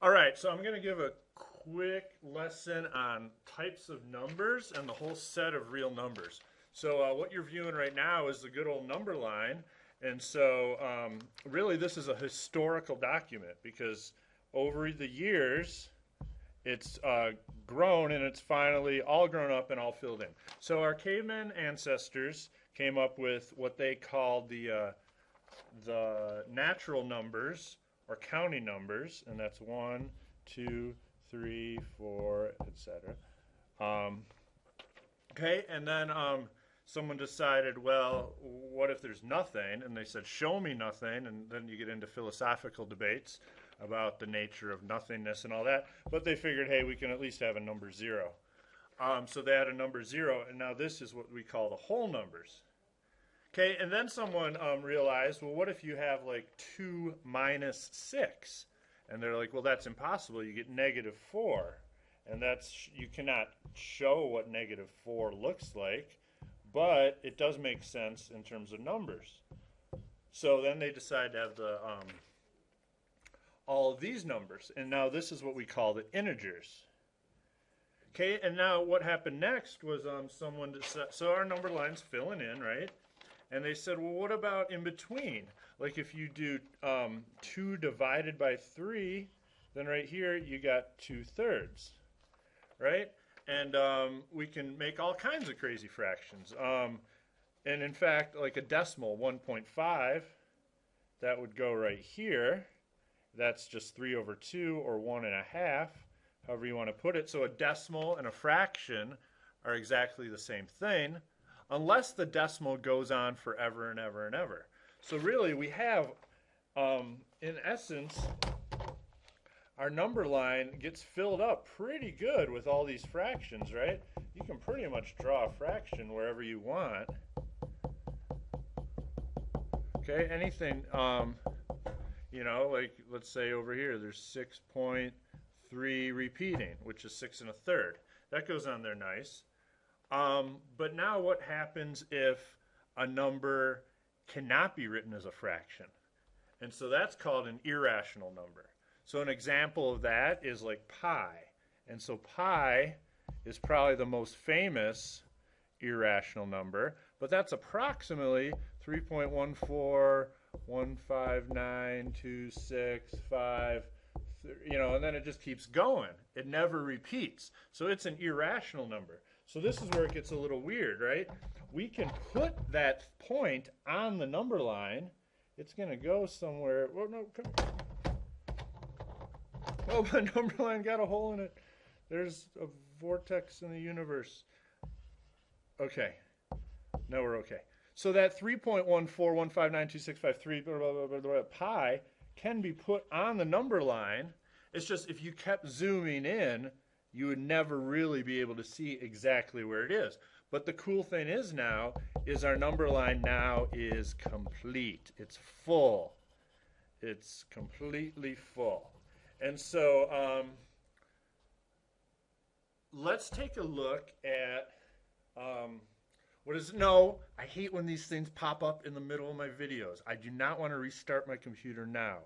All right, so I'm going to give a quick lesson on types of numbers and the whole set of real numbers. So what you're viewing right now is the good old number line. And so really this is a historical document because over the years it's grown and it's finally all grown up and all filled in. So our caveman ancestors came up with what they called the natural numbers or counting numbers, and that's 1, 2, 3, 4, etc. Okay, and then someone decided, well, what if there's nothing? And they said, show me nothing, and then you get into philosophical debates about the nature of nothingness and all that. But they figured, hey, we can at least have a number 0. So they had a number 0, and now this is what we call the whole numbers. Okay, and then someone realized, well, what if you have like 2 minus 6? And they're like, well, that's impossible. You get -4. And you cannot show what -4 looks like, but it does make sense in terms of numbers. So then they decide to have all of these numbers. And now this is what we call the integers. Okay, and now what happened next was someone decided, so our number line's filling in, right? And they said, well, what about in between? Like if you do 2 divided by 3, then right here you got 2/3, right? And we can make all kinds of crazy fractions. And in fact, like a decimal, 1.5, that would go right here. That's just 3/2 or 1.5, however you want to put it. So a decimal and a fraction are exactly the same thing, unless the decimal goes on forever and ever and ever. So really we have, in essence, our number line gets filled up pretty good with all these fractions, right? You can pretty much draw a fraction wherever you want. Okay, anything, you know, like let's say over here there's 6.3 repeating, which is 6 1/3. That goes on there nice. But now what happens if a number cannot be written as a fraction? And so that's called an irrational number. So an example of that is like pi. And so pi is probably the most famous irrational number, but that's approximately 3.141592655, you know, and then it just keeps going. It never repeats. So it's an irrational number. So this is where it gets a little weird, right? We can put that point on the number line. It's going to go somewhere. Well, no, come here. Oh, the number line got a hole in it. There's a vortex in the universe. Okay. Now we're okay. So that 3.141592653 pi can be put on the number line. It's just if you kept zooming in, you would never really be able to see exactly where it is. But the cool thing is now, is our number line now is complete. It's full. It's completely full. And so let's take a look at, what is it? No, I hate when these things pop up in the middle of my videos. I do not want to restart my computer now.